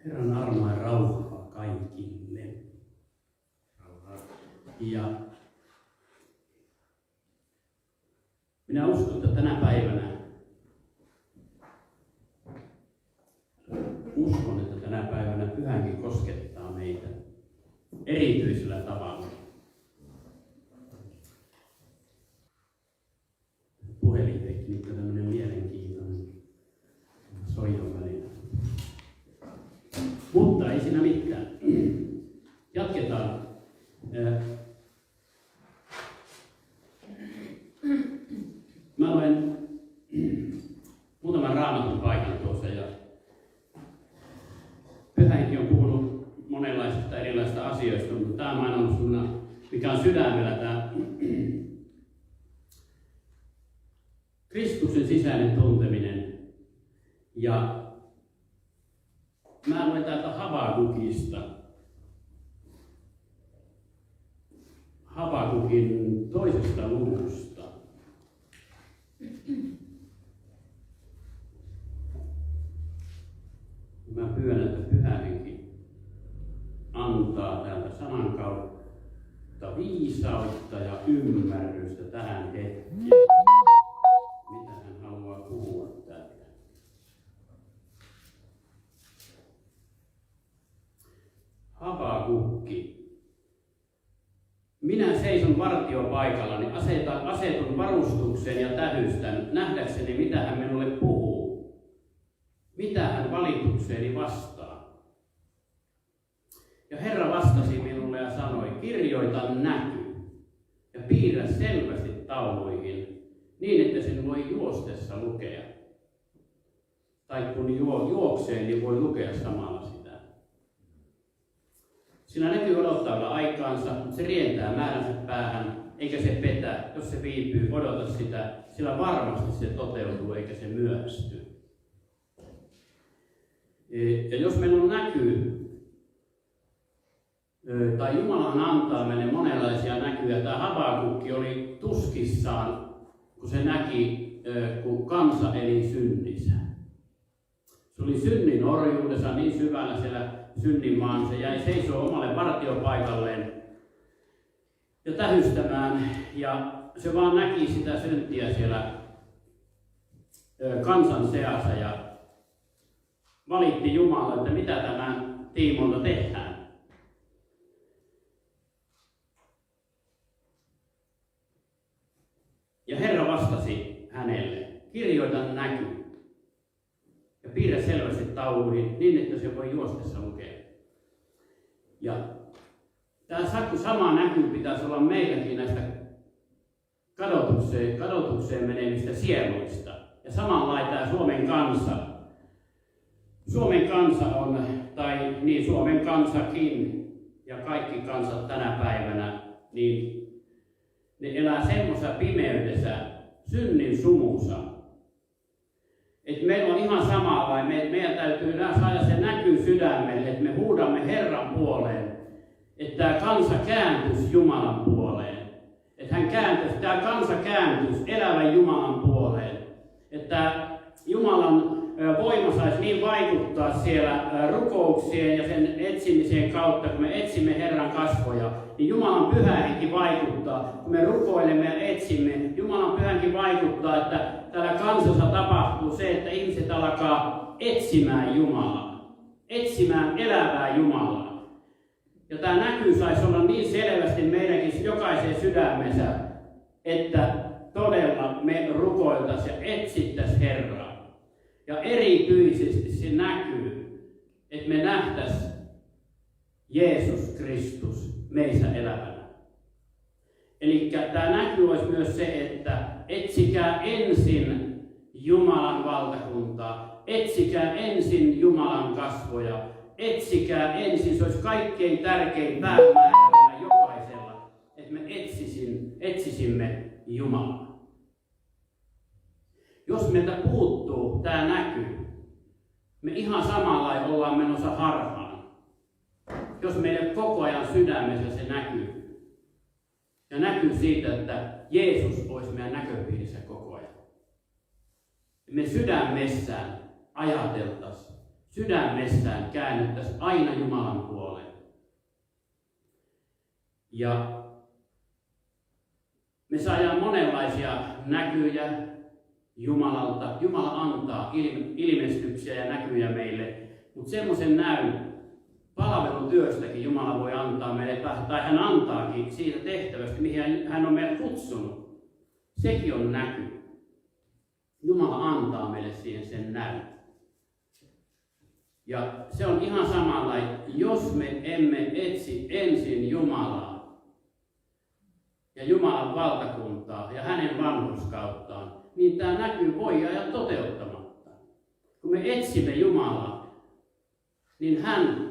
Herran armoa ja rauhaa kaikille. Ja minä uskon, että tänä päivänä pyhänkin koskettaa meitä erityisellä tavalla. Puhelintekniikka, tämmöinen mielenkiintoinen soijon välillä. Mutta ei siinä mitään. Jatketaan. Mä luen muutaman raamatun paikan tuossa ja Pyhä Henki on puhunut monenlaisista erilaisista asioista, mutta tämä on ollut sun, mikä on sydämellä tämä Kristuksen sisäinen tunteminen. Ja mä luen täältä Habakukista. Habakukin 2. luvusta. Mä pyydän, että Pyhä Henki antaa täältä sanan kautta viisautta ja ymmärrystä tähän hetkeen. Mitä hän haluaa puhua täältä. Habakukki. Minä seison vartiopaikallani, asetun varustukseen ja tähystän, nähdäkseni mitä hän minulle puhuu. Mitä hän valitukseeni vastaa. Ja Herra vastasi minulle ja sanoi, kirjoita näky ja piirrä selvästi tauluihin, niin että sen voi juostessa lukea. Tai kun juoksee, niin voi lukea samalla sitä. Sillä näkyy odottaa aikaansa, mutta se rientää määränsä päähän, eikä se petä. Jos se viipyy, odota sitä, sillä varmasti se toteutuu, eikä se myöhästy. Ja jos meillä on näkyy, tai Jumala antaa meille monenlaisia näkyjä, tämä Habakukki oli tuskissaan, kun se näki, kun kansa eli synnissä. Se oli synnin orjuudessa niin syvällä siellä synnin maan, se jäi seisoo omalle vartiopaikalleen ja tähystämään, ja se vaan näki sitä syntiä siellä kansan seassa ja valitti Jumala, että mitä tämän tiimoilta tehdään. Ja Herra vastasi hänelle, kirjoita näky ja piirrä selvästi tauluihin niin, että se voi juostessa lukea. Ja tämä sama näky pitäisi olla meilläkin näistä kadotukseen menevistä sieluista. Ja samanlainen tämä Suomen kansa. Suomen kansa on, tai niin Suomen kansakin ja kaikki kansat tänä päivänä, niin ne elää semmoisessa pimeydessä, synnin sumussa. Että meillä on ihan samanlainen, meidän täytyy saada se näky sydämelle, että me huudamme Herran puoleen, että tämä kansa kääntyisi Jumalan puoleen. Että tämä kansa kääntyisi elävän Jumalan puoleen. Että Jumalan voima saisi niin vaikuttaa siellä rukouksien ja sen etsimisen kautta, kun me etsimme Herran kasvoja, niin Jumalan Pyhä Henki vaikuttaa. Kun me rukoilemme ja etsimme, Jumalan Pyhä Henki vaikuttaa, että täällä kansassa tapahtuu se, että ihmiset alkaa etsimään Jumalaa, etsimään elävää Jumalaa. Ja tämä näky saisi olla niin selvästi meidänkin jokaisen sydämensä, että todella me rukoiltaisiin ja etsittäisiin Herraa. Ja erityisesti se näkyy, että me nähtäisiin Jeesus Kristus meissä elävänä. Eli tämä näky olisi myös se, että etsikää ensin Jumalan valtakuntaa, etsikää ensin Jumalan kasvoja, etsikää ensin, se olisi kaikkein tärkein päämäärä jokaisella, että me etsisimme Jumalaa. Jos meiltä puuttuu tämä näky, me ihan samalla ollaan menossa harhaan. Jos meidän koko ajan sydämessä se näkyy. Ja näkyy siitä, että Jeesus olisi meidän näköpiirissä koko ajan. Me sydämessään ajateltaisiin sydämessään käännyttäisi aina Jumalan puoleen. Ja me saadaan monenlaisia näkyjä Jumalalta. Jumala antaa ilmestyksiä ja näkyjä meille, mutta semmoisen näyn palvelutyöstäkin Jumala voi antaa meille, tai hän antaakin siitä tehtävästä, mihin hän on meidät kutsunut. Sekin on näky. Jumala antaa meille siihen sen näyn. Ja se on ihan samanlainen, jos me emme etsi ensin Jumalaa ja Jumalan valtakuntaa ja hänen vanhurskauttaan, niin tämä näky voi jäädä toteuttamatta. Kun me etsimme Jumalaa, niin hän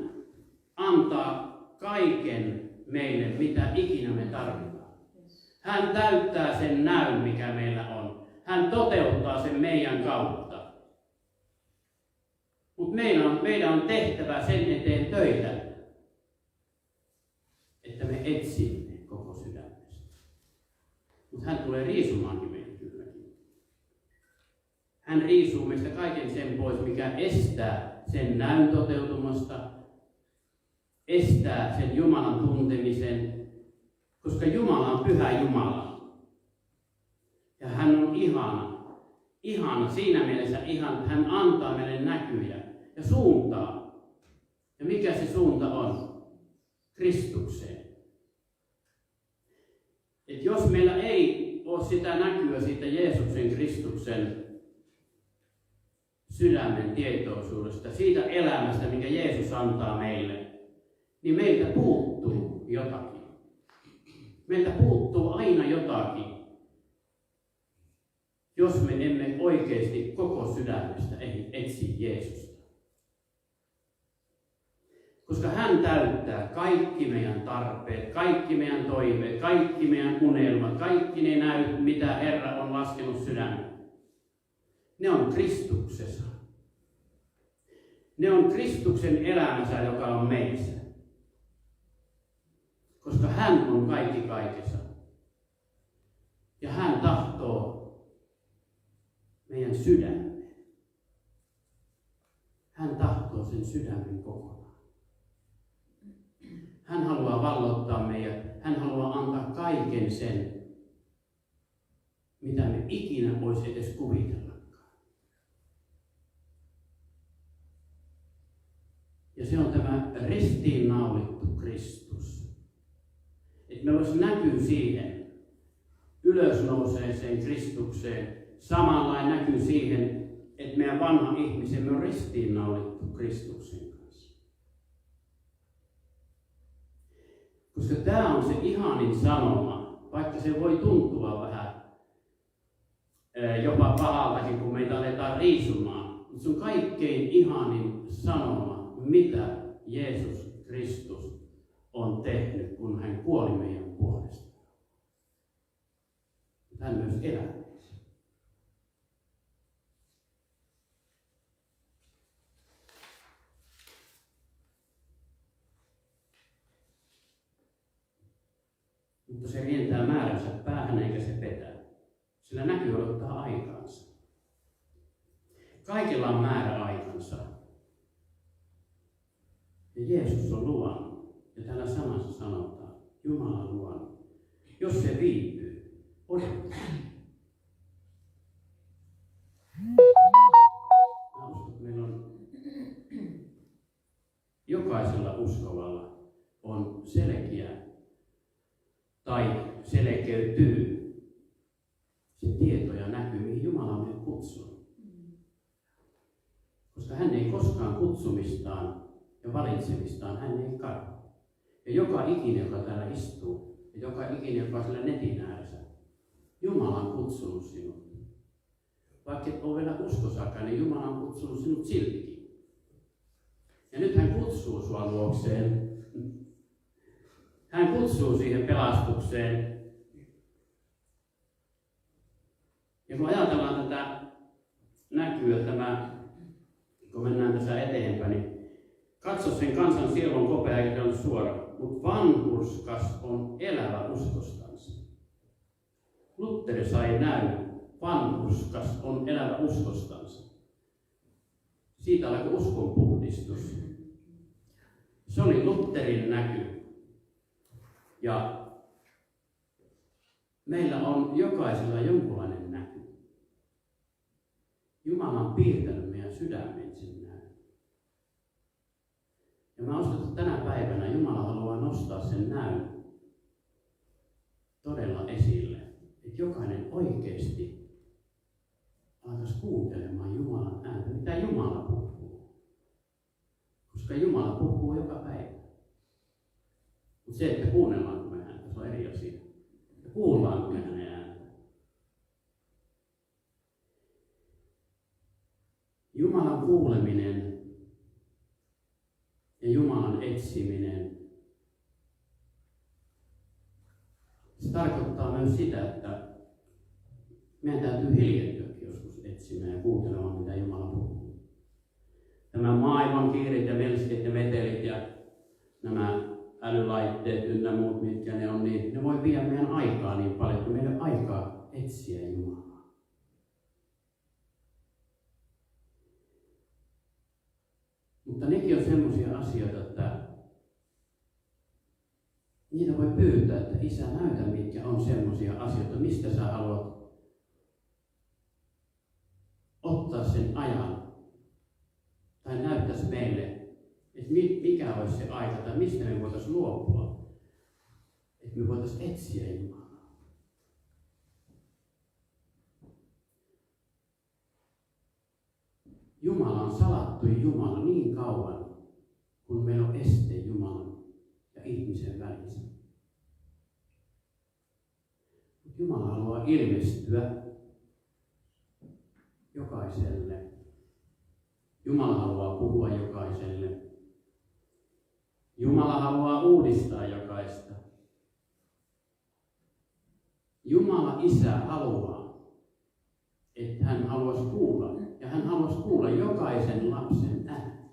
antaa kaiken meille, mitä ikinä me tarvitaan. Hän täyttää sen näyn, mikä meillä on. Hän toteuttaa sen meidän kautta. Mutta meidän on tehtävä sen eteen töitä, että me etsimme koko sydämestä. Mutta hän tulee riisumaankin meitä kylläkin. Hän riisuu meistä kaiken sen pois, mikä estää sen näyn toteutumasta, estää sen Jumalan tuntemisen, koska Jumala on pyhä Jumala. Ja hän on ihana siinä mielessä ihana, että hän antaa meille näkyjä ja suuntaa. Ja mikä se suunta on? Kristukseen. Et jos meillä ei ole sitä näkyä siitä Jeesuksen Kristuksen sydämen tietoisuudesta, siitä elämästä, minkä Jeesus antaa meille, niin meiltä puuttuu jotakin. Meiltä puuttuu aina jotakin, jos me emme oikeasti koko sydämestä etsi Jeesusta. Koska hän täyttää kaikki meidän tarpeet, kaikki meidän toiveet, kaikki meidän unelmat, kaikki ne näyt, mitä Herra on laskenut sydämeen. Ne on Kristuksessa. Ne on Kristuksen elämänsä, joka on meissä. Koska hän on kaikki kaikessa. Ja hän tahtoo meidän sydämeen. Hän tahtoo sen sydämen kokonaan. Hän haluaa vallottaa meidät. Hän haluaa antaa kaiken sen, mitä me ikinä voisi edes kuvitellakaan. Ja se on tämä ristiinnaulittu Kristus. Että meillä olisi näky siihen ylösnouseeseen Kristukseen. Samanlainen näky siihen, että meidän vanha ihmisemme on ristiinnaulittu Kristuksen kanssa. Koska tämä on se ihanin sanoma, vaikka se voi tuntua vähän jopa pahaltakin, kun meitä aletaan riisumaan. Mutta se on kaikkein ihanin sanoma, mitä Jeesus Kristus on tehnyt, kun hän kuoli meidän puolestaan. Hän myös elää. Mutta se rientää määränsä päähän eikä se petä. Sillä näky odottaa aikaansa. Kaikilla on määrä aikansa. Ja Jeesus on luvannut. Ja täällä sanassa sanotaan, Jumala on luvannut. Jos se viipyy, odottaa. Mä uskon, että meillä on jokaisella uskovalla on selkeä tai selkeytyy se tieto ja näky, mihin Jumala on meidät kutsunut. Koska hän ei koskaan kutsumistaan ja valitsemistaan, hän ei kadu. Ja joka ikinen, joka täällä istuu, ja joka ikinen, joka on siellä netin ääressä, Jumala on kutsunut sinut. Vaikka et ole vielä uskossakaan, niin Jumala on kutsunut sinut siltikin. Ja nyt hän kutsuu sua luokseen. Hän kutsuu siihen pelastukseen. Ja kun ajatellaan tätä näkyä, kun mennään tässä eteenpäin, niin katso sen kansan sielun kopea eikä ole suora, mutta vanhurskas on elävä uskostansa. Lutteri sai näyn, vanhurskas on elävä uskostansa. Siitä alkoi uskonpuhdistus. Se oli Lutherin näky. Ja meillä on jokaisella jonkunlainen näky. Jumala on piirtänyt meidän sydämen sen näyn. Ja mä uskon, että tänä päivänä Jumala haluaa nostaa sen näyn todella esille. Että jokainen oikeasti alkaisi kuuntelemaan Jumalan ääntä, mitä Jumala puhuu. Koska Jumala puhuu joka päivä. Mutta se, että kuunnellaanko me häntä, se on eri asia. Ja kuullaanko me hänen ääntä. Jumalan kuuleminen ja Jumalan etsiminen, se tarkoittaa myös sitä, että meidän täytyy hiljentyäkin joskus etsimään ja kuuntelemaan, mitä Jumala puhuu. Tämä maailman kiirit ja melskeet ja metelit ja nämä älylaitteet ynnä muut, mitkä ne on, niin ne voi viedä meidän aikaa niin paljon, että meidän aikaa etsiä Jumalaa. Mutta nekin on sellaisia asioita, että niitä voi pyytää, että Isä, näytä, mitkä on sellaisia asioita, mistä sä haluat ottaa sen ajan. Tai näyttäisi meille, että mikä olisi se aika, tai mistä me voitaisiin luopua. Että me voitaisiin etsiä Jumalaa. Jumala on salattu Jumala niin kauan, kun meillä on este Jumalan ja ihmisen välissä. Jumala haluaa ilmestyä jokaiselle. Jumala haluaa puhua jokaiselle. Jumala haluaa uudistaa jokaista. Jumala Isä haluaa, että hän haluaisi kuulla. Ja hän haluaisi kuulla jokaisen lapsen äänen.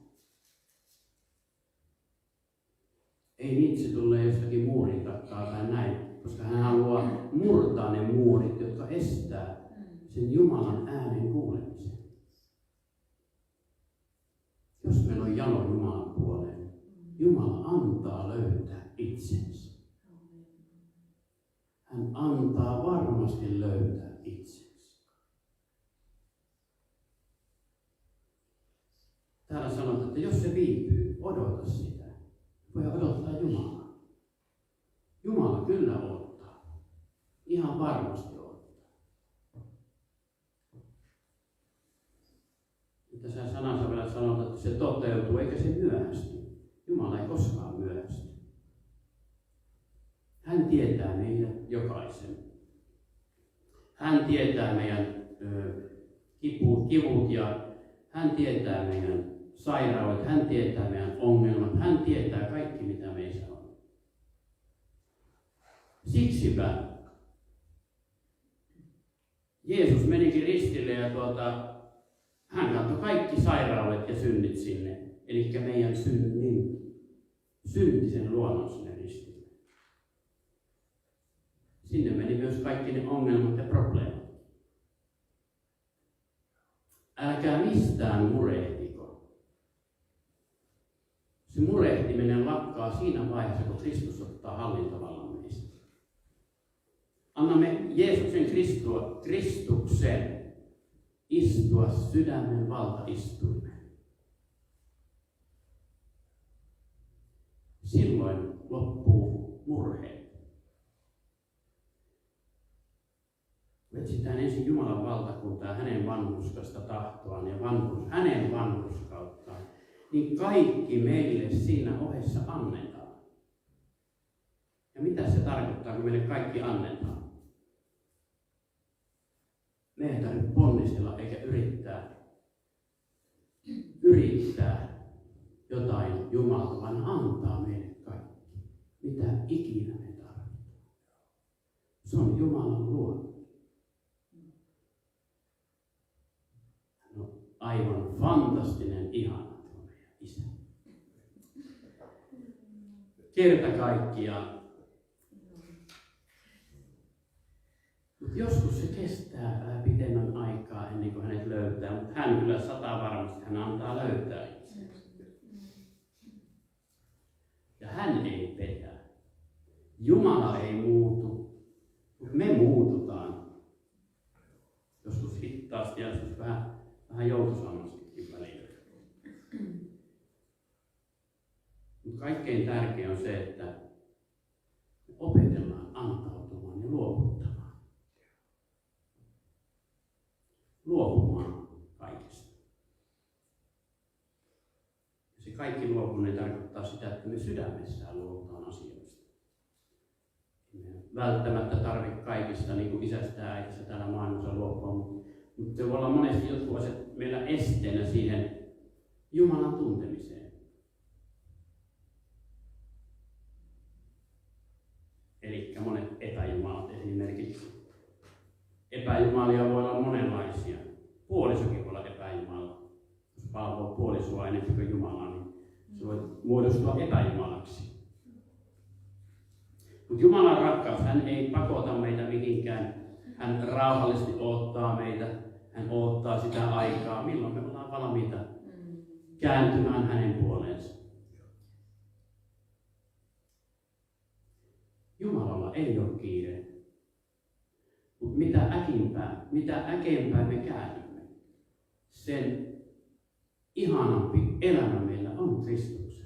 Ei Nietzsche tule jostakin muurin takaa tai näin, koska hän haluaa murtaa ne muurit, jotka estää sen Jumalan äänen kuulemisen. Jos meillä on jalo Jumalan puoleen, Jumala antaa löytää itsensä. Hän antaa varmasti löytää itsensä. Täällä sanotaan, että jos se viipyy, odota sitä. Voi odottaa Jumalaa. Jumala kyllä odottaa. Ihan varmasti odottaa. Tässä sanassa vielä sanotaan, että se toteutuu eikä se myöhästy. Jumala ei koskaan myöhästy. Hän tietää meidän jokaisen. Hän tietää meidän kivut ja hän tietää meidän sairaudet, hän tietää meidän ongelmat, hän tietää kaikki mitä meissä on. Siksipä Jeesus menikin ristille ja hän kantoi kaikki sairaudet ja synnit sinne. Eli meidän syntisen luonnon sinne ristille. Sinne meni myös kaikki ne ongelmat ja probleemat. Älkää mistään murehtiko. Se murehtiminen lakkaa siinä vaiheessa, kun Kristus ottaa hallintovallan meistä. Annamme Jeesuksen Kristuksen istua sydämen valtaistuimeen. Silloin loppuu murheet. Etsitään ensin Jumalan valtakuntaa, hänen vanhurskaista tahtoaan ja hänen vanhurskauttaan, niin kaikki meille siinä ohessa annetaan. Ja mitä se tarkoittaa, kun meille kaikki annetaan? Me ei tarvitse ponnistella eikä yrittää jotain Jumalta, vaan antaa meille kaikki, mitä ikinä me tarvitaan. Se on Jumalan luonto. Hän on aivan fantastinen, ihana tuo meidän Isä. Kerta kaikkiaan. Mutta joskus se kestää pitemmän aikaa ennen kuin hänet löytää, mutta hän kyllä 100 varmasti, hän antaa löytää itsensä. Ja hän ei petä. Jumala ei muutu, mutta me muututaan. Joskus hitaasti ja joskus vähän joutuisammastikin välillä. Mutta kaikkein tärkein on se, että me opetellaan antautumaan ja luovuttamaan. Luopumaan kaikesta. Ja se kaikki luopuminen tarkoittaa sitä, että me sydämessään luovutaan asioista. Me välttämättä tarvitse kaikista niin kuin isästä ja äidistä täällä maailmassa luopua, mutta se voi olla monesti jotkut asiat meillä esteenä siihen Jumalan tuntemiseen. Eli monet epäjumalat esimerkiksi. Epäjumalia voi olla monenlaisia. Puolisokin voi olla epäjumala. Jos palvoo puolisoa enemmän kuin Jumalaa, niin se voi muodostua epäjumalaksi. Mutta Jumalan rakkaus, hän ei pakota meitä mihinkään. Hän rauhallisesti odottaa meitä. Hän odottaa sitä aikaa, milloin me ollaan valmiita kääntymään hänen puoleensa. Jumalalla ei ole kiire. Mutta mitä äkempää me käännymme, sen ihanampi elämä meillä on Kristuksessa.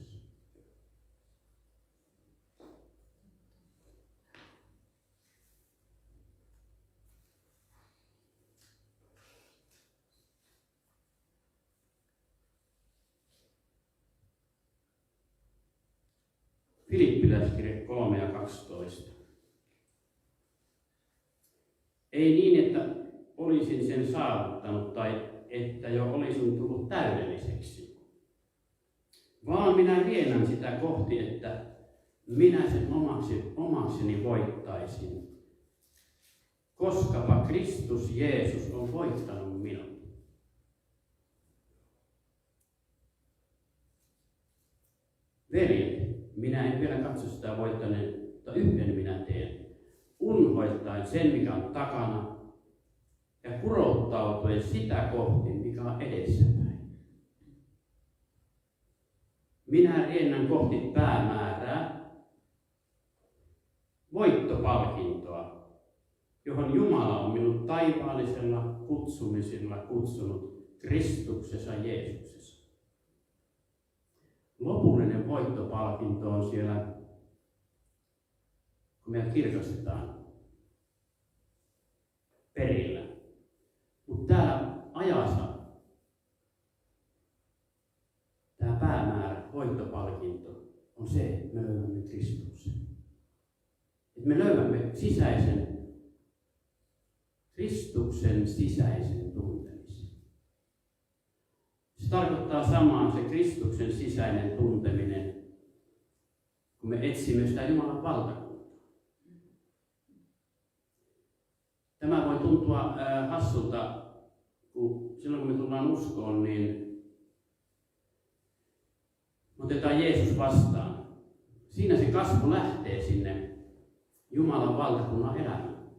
Filippiläiskirje 3:12. Ei niin, että olisin sen saavuttanut tai että jo olisin tullut täydelliseksi, vaan minä riennän sitä kohti, että minä sen omakseni voittaisin, koskapa Kristus Jeesus on voittanut minut. Veljet, minä en vielä katso sitä voittaneen, mutta yhden minä teen. Unhoittaen sen, mikä on takana, ja kurouttautuen sitä kohti, mikä on edessäpäin. Minä riennän kohti päämäärää, voittopalkintoa, johon Jumala on minut taivaallisella kutsumisella kutsunut Kristuksessa Jeesuksessa. Lopullinen voittopalkinto on siellä, kun meidät kirkastetaan perillä. Mutta täällä ajassa tämä päämäärä, voittopalkinto, on se, että me löydämme Kristuksen. Että me löydämme Kristuksen sisäisen tuntemisen. Se tarkoittaa samaa se Kristuksen sisäinen tunteminen, kun me etsimme sitä Jumalan valtakuntaa. Tämä voi tuntua hassulta, kun silloin kun me tullaan uskoon, niin otetaan Jeesus vastaan. Siinä se kasvu lähtee sinne Jumalan valtakunnan elämään.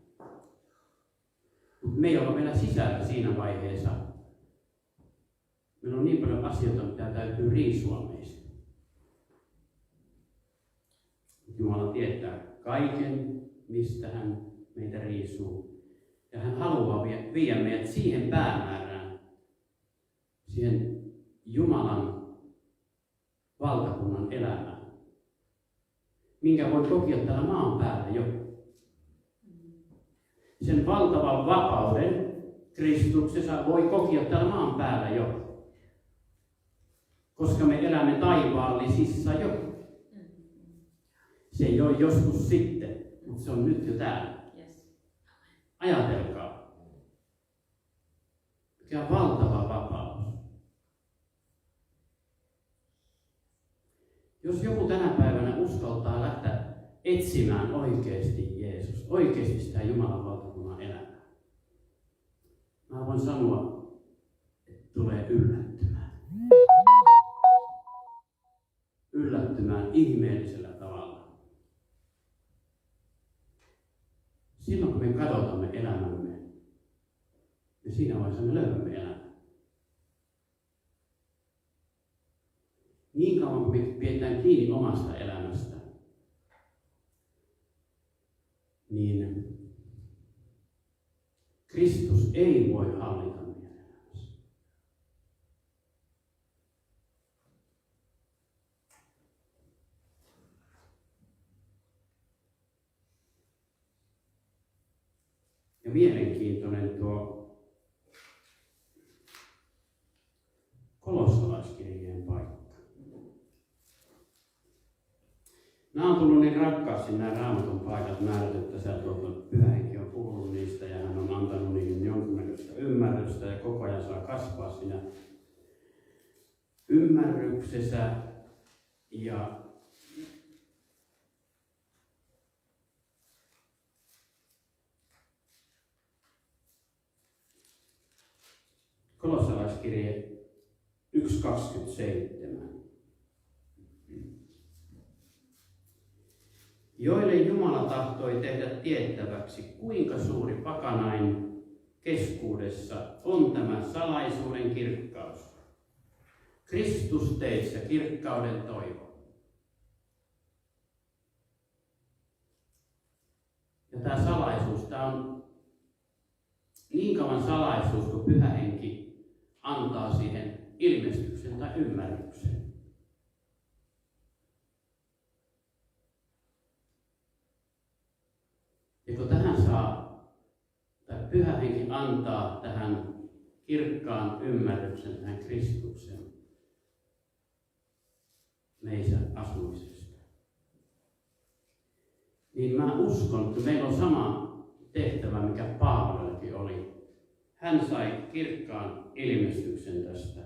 Mutta me ei olla vielä sisällä siinä vaiheessa. Meillä on niin paljon asioita, mitä täytyy riisua meistä. Jumala tietää kaiken, mistä hän meitä riisuu. Ja hän haluaa viedä meidät siihen päämäärään, siihen Jumalan valtakunnan elämään, minkä voi kokea täällä maan päällä jo. Sen valtavan vapauden Kristuksessa voi kokea täällä maan päällä jo, koska me elämme taivaallisissa jo. Se ei ole joskus sitten, mutta se on nyt jo täällä. Ajatelkaa, mikä valtava vapaus. Jos joku tänä päivänä uskaltaa lähteä etsimään oikeasti Jeesus, oikeasti sitä Jumalan valtakunnan elämää, mä voin sanoa, että tulee yllättymään. Yllättymään ihmeellisellä tavalla. Silloin kun me kadotamme elämämme, me siinä vaiheessa me löydämme elämää. Niin kauan kuin me pidetään kiinni omasta elämästä, niin Kristus ei voi hallita meidän elämässä. Ja mielenkiintoinen tuo kolossalaiskirjeen paikka. Nämä on tullut niin rakkaasti nämä Raamatun paikat määrät, että sieltä Pyhä Henki on puhunut niistä ja hän on antanut niihin jonkunnäköistä ymmärrystä ja koko ajan saa kasvaa siinä ymmärryksessä. Ja kolossalaiskirje 1.27. Joille Jumala tahtoi tehdä tiettäväksi, kuinka suuri pakanain keskuudessa on tämä salaisuuden kirkkaus. Kristus teissä kirkkauden toivo. Ja tämä salaisuus, tämä on niin kauan salaisuus, kun Pyhä Henki antaa siihen ilmestyksen tai ymmärryksen. Ja kun tähän saa, tai Pyhä Henki antaa tähän kirkkaan ymmärryksen, tähän Kristuksen meissä asumisesta, niin mä uskon, että meillä on sama tehtävä, mikä Paavalillakin oli. Hän sai kirkkaan ilmestyksen tästä.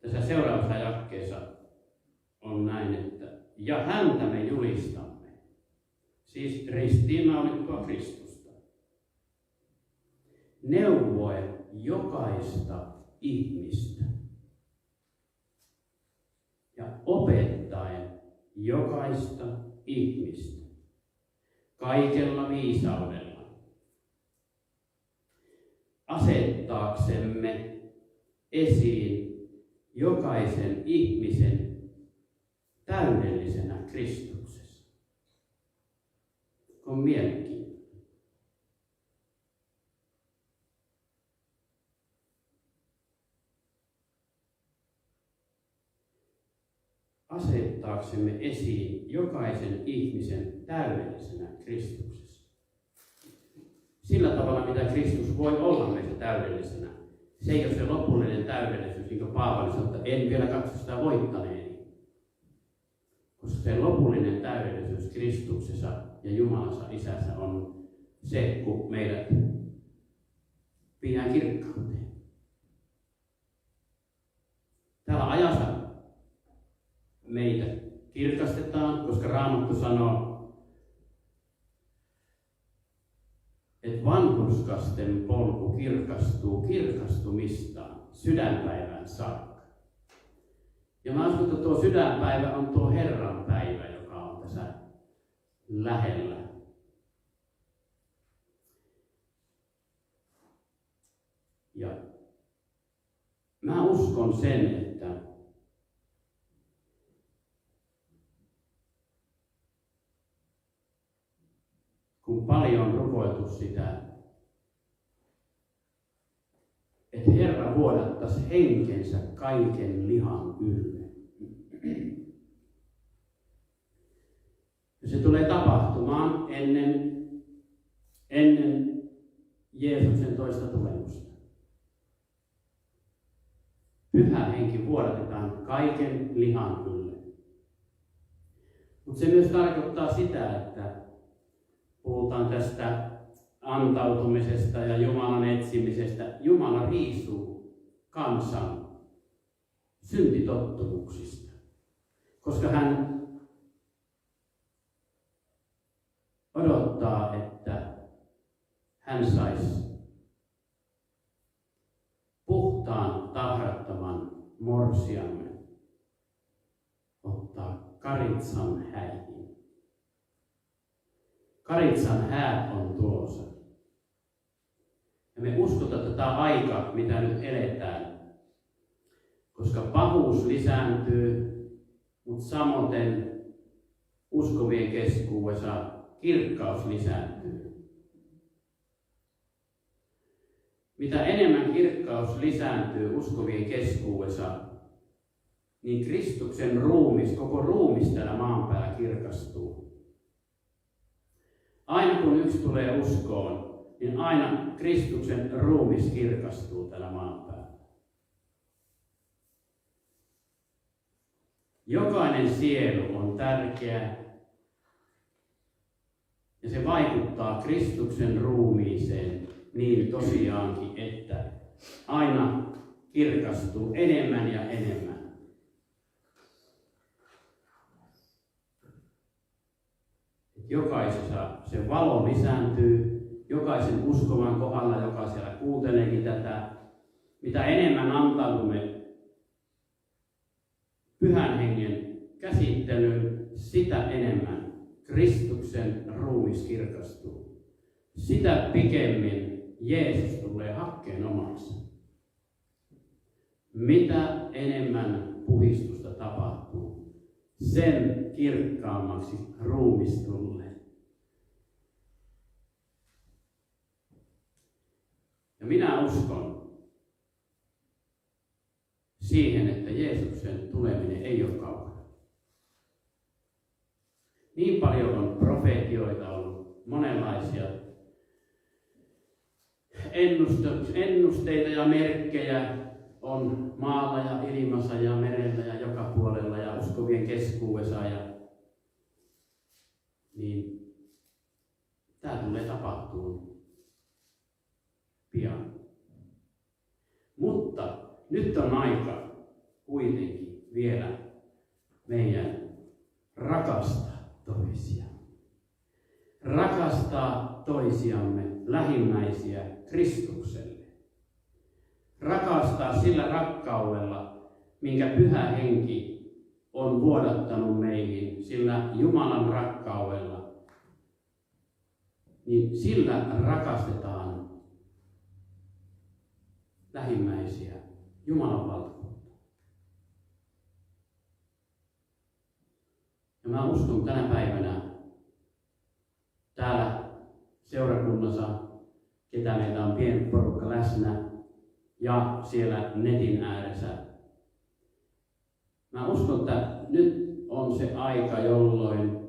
Tässä seuraavassa jakeessa on näin, että ja häntä me julistamme. Siis ristiinnaulittua Kristusta. Neuvoen jokaista ihmistä. Ja opettaen jokaista ihmistä. Kaikella viisaudella. Asettaaksemme esiin jokaisen ihmisen täydellisenä Kristuksessa. On mielenkiintoinen. Asettaaksemme esiin jokaisen ihmisen täydellisenä Kristuksessa. Sillä tavalla, mitä Kristus voi olla meissä täydellisenä. Se ei ole se lopullinen täydellisyys, niin kuin Paavali sanoi, että en vielä katso sitä voittaneeni. Koska se lopullinen täydellisyys Kristuksessa ja Jumalassa Isässä on se, kun meidät viedään kirkkauteen. Tällä ajassa meitä kirkastetaan, koska Raamattu sanoo, että vanhurskasten polku kirkastuu kirkastumistaan sydänpäivään saakka. Ja mä uskon, että tuo sydänpäivä on tuo Herran päivä, joka on tässä lähellä. Ja mä uskon sen, että kun paljon on rukoiltu sitä, että Herra vuodattaisi henkensä kaiken lihan ylle. Ja se tulee tapahtumaan ennen Jeesuksen toista tulemusta. Pyhä Henki vuodatetaan kaiken lihan ylle. Mutta se myös tarkoittaa sitä, että puhutaan tästä antautumisesta ja Jumalan etsimisestä. Jumala riisuu kansan syntitottumuksista, koska hän odottaa, että hän saisi puhtaan, tahrattoman morsiamme ottaa Karitsan häihin. Karitsan häät on tulossa. Ja Ja me uskotaan tätä aikaa, mitä nyt eletään. Koska pahuus lisääntyy, mutta samoin uskovien keskuudessa kirkkaus lisääntyy. Mitä enemmän kirkkaus lisääntyy uskovien keskuudessa, niin Kristuksen ruumis, koko ruumis täällä maan päällä kirkastuu. Aina kun yksi tulee uskoon, niin aina Kristuksen ruumis kirkastuu täällä maan päällä. Jokainen sielu on tärkeä ja se vaikuttaa Kristuksen ruumiiseen niin tosiaankin, että aina kirkastuu enemmän ja enemmän. Jokaisessa se valo lisääntyy, jokaisen uskovan kohdalla, joka siellä kuunteleekin tätä. Mitä enemmän antaudumme Pyhän Hengen käsittelyyn, sitä enemmän Kristuksen ruumis kirkastuu. Sitä pikemmin Jeesus tulee hakkeen omaksi. Mitä enemmän puhdistusta tapahtuu, sen kirkkaammaksi ruumis tulee. Ja minä uskon siihen, että Jeesuksen tuleminen ei ole kaukana. Niin paljon on profeetioita ollut, monenlaisia ennusteita ja merkkejä on maalla ja ilmassa ja merellä ja joka puolella ja uskovien keskuudessa. Niin tämä tulee tapahtumaan pian. Mutta nyt on aika kuitenkin vielä meidän rakastaa toisiamme. Rakastaa toisiamme, lähimmäisiä Kristukselle. Rakastaa sillä rakkaudella, minkä Pyhä Henki on vuodattanut meihin, sillä Jumalan rakkaudella. Niin sillä rakastetaan lähimmäisiä, Jumalan valtakuntaa. Ja mä uskon tänä päivänä täällä seurakunnassa, ketä meitä on pieni porukka läsnä, ja siellä netin ääressä. Mä uskon, että nyt on se aika, jolloin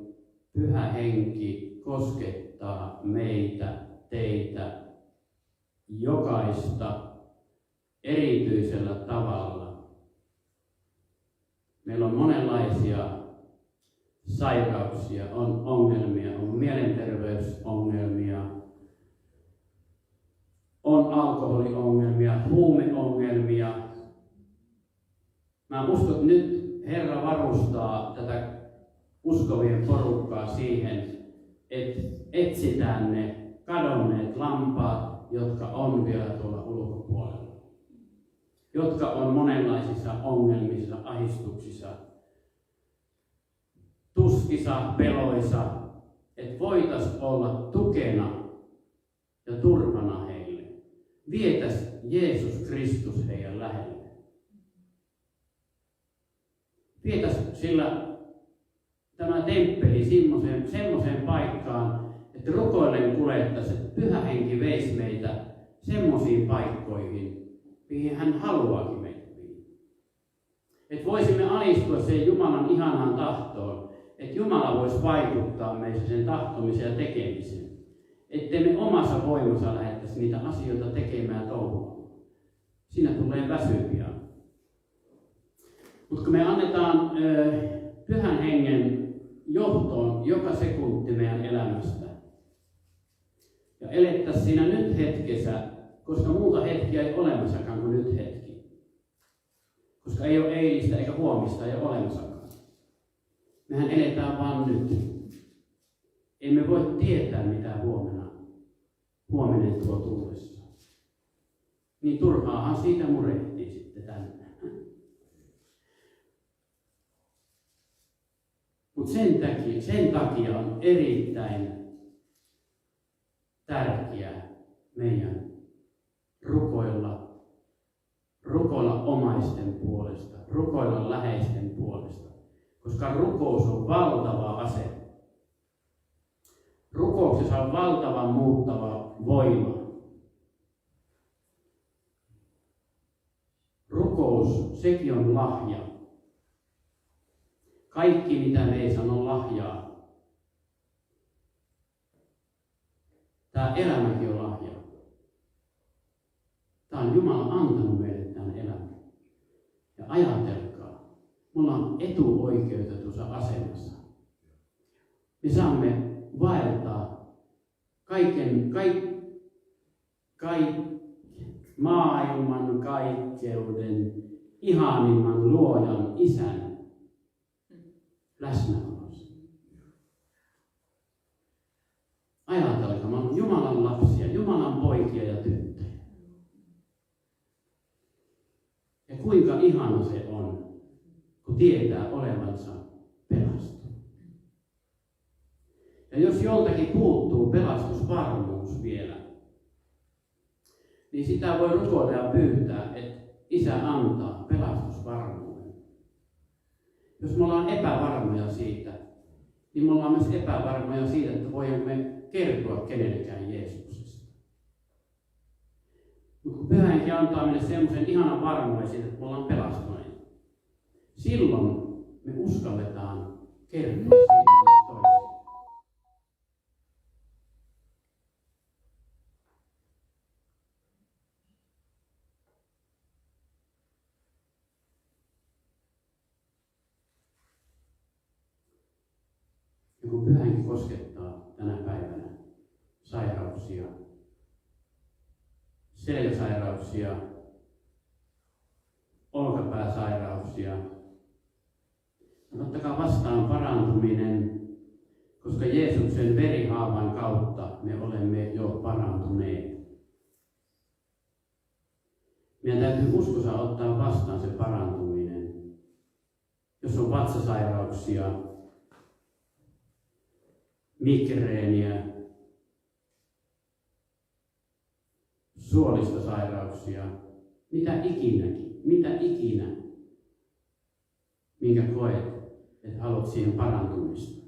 Pyhä Henki koskettaa meitä, teitä, jokaista erityisellä tavalla. Meillä on monenlaisia sairauksia, on ongelmia, on mielenterveysongelmia, on alkoholiongelmia, huumeongelmia. Mä uskon, että nyt Herra varustaa tätä uskovien porukkaa siihen, että etsitään ne kadonneet lampaat, jotka on vielä tuolla ulkopuolella. Jotka on monenlaisissa ongelmissa, ahdistuksissa, tuskissa, peloissa, että voitaisiin olla tukena ja turvana heille. Vietäisi Jeesus Kristus heidän lähelle. Vietäisi sillä tämä temppeli semmoiseen paikkaan, että rukoillen kuljettaisiin, että Pyhä Henki veisi meitä semmoisiin paikkoihin, mihin hän haluaakin meitä viedä. Että voisimme alistua sen Jumalan ihanaan tahtoon, että Jumala voisi vaikuttaa meissä sen tahtomiseen ja tekemiseen. Ettei me omassa voimassa lähdettäisi niitä asioita tekemään touhumaan. Siinä tulee väsyviä. Mutta kun me annetaan Pyhän Hengen johtoon joka sekunti meidän elämästä ja elettäisiin siinä nyt hetkessä, koska muuta hetkiä ei olemassakaan kuin nyt hetki. Koska ei ole eilistä eikä huomista, ei ole olemassakaan. Mehän eletään vaan nyt. Emme voi tietää, mitä huominen tuo tullessaan. Niin turhaahan siitä murehtii sitten tänne. Mutta sen takia on erittäin tärkeää meidän omaisten puolesta, rukoilla läheisten puolesta, koska rukous on valtava ase. Rukouksessa on valtava muuttava voima. Rukous, sekin on lahja. Kaikki, mitä meissä on lahjaa. Tämä elämäkin on lahja. Tämä on Jumala antanut meille tämän elämän. Ja ajatelkaa, me ollaan etuoikeutetussa asemassa. Me saamme vaeltaa maailman kaikkeuden ihanimman luojan Isän läsnäolossa. Ajatelkaa, me ollaan Jumalan lapsia, Jumalan poikia ja tyttöjä. Ja kuinka ihana se on, kun tietää olevansa pelastunut. Ja jos joltakin puuttuu pelastusvarmuus vielä, niin sitä voi rukoilla ja pyytää, että Isä antaa pelastusvarmuuden. Jos me ollaan epävarmoja siitä, niin me ollaan myös epävarmoja siitä, että voimme kertoa kenellekään Jeesuksesta. Mutta kun Pyhä Henki antaa meille semmoisen ihanan varmuuden siitä, että me ollaan pelastuneet, silloin me uskalletaan kertoa siitä toiselle. Ja kun Pyhä Henki koskettaa tänä päivänä sairauksia, selkäsairauksia, olkapääsairauksia, ottakaa vastaan parantuminen, koska Jeesuksen verihaavan kautta me olemme jo parantuneet. Meidän täytyy uskossa ottaa vastaan se parantuminen. Jos on vatsasairauksia, migreeniä, suolistosairauksia, mitä ikinä, minkä koet, että haluat siihen parantumista,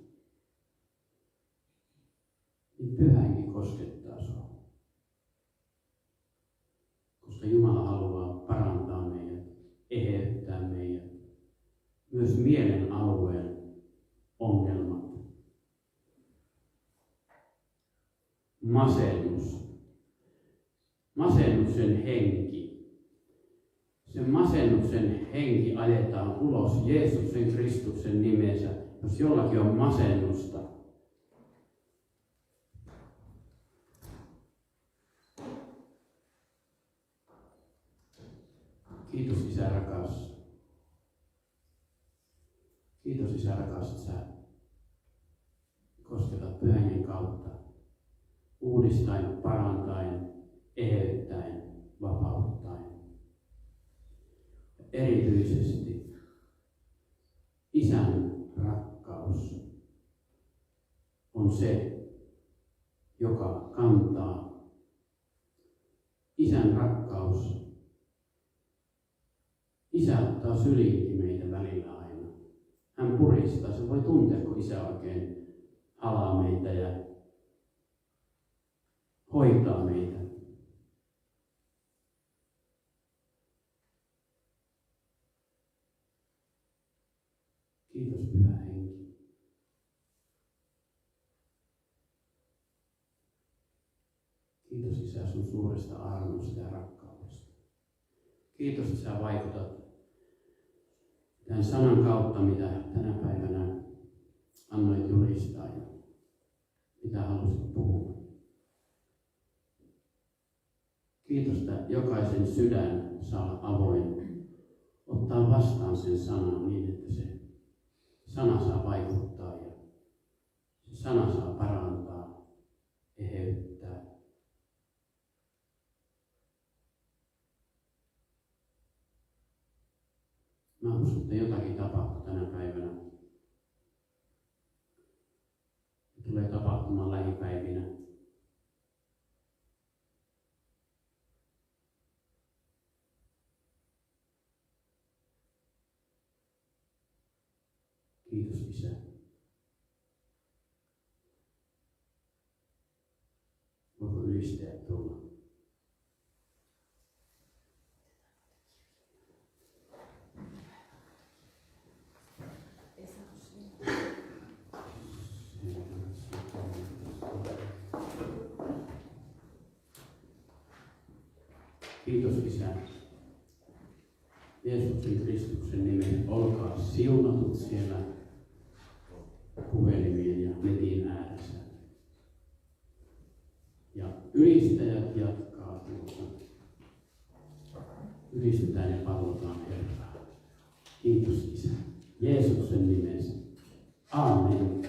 niin Pyhä Henki koskettaa sinua. Koska Jumala haluaa parantaa meidät, eheyttää meidät, myös mielen alueen ongelmat. Masennuksen henki. Sen masennuksen henki ajetaan ulos Jeesuksen Kristuksen nimessä, jos jollakin on masennusta. Kiitos Isä rakas. Kiitos Isä rakas, että sä kosketat Pyhän Hengen kautta. Uudistaen, parantaen, eheyttäen, vapauttaen. Erityisesti Isän rakkaus on se, joka kantaa. Isän rakkaus. Isä ottaa syliinkin meitä välillä aina. Hän puristaa. Se voi tuntea, kun Isä oikein halaa meitä ja hoitaa meitä. Kiitos Pyhä Henki. Kiitos Isä sun suuresta armosta ja rakkaudesta. Kiitos, että sä vaikutat tämän sanan kautta, mitä tänä päivänä annoit julistaa ja mitä halusit puhua. Kiitos, että jokaisen sydän saa avoin ottaa vastaan sen sanan niin, että se sana saa vaikuttaa ja se sana saa parantaa, eheyttää. Mä uskon, että jotakin tapahtuu tänä päivänä. Se tulee tapahtumaan lähipäivinä. Kiitos Isä. Voiko ylistäjät tulla? Kiitos Isä. Jeesuksen Kristuksen nimeen olkaa siunatut siellä puhelimien ja netin ääressä. Ja ylistäjät jatkaa tuota. Ylistetään ja palvotaan Herraa. Kiitos Isä. Jeesuksen nimessä. Aamen.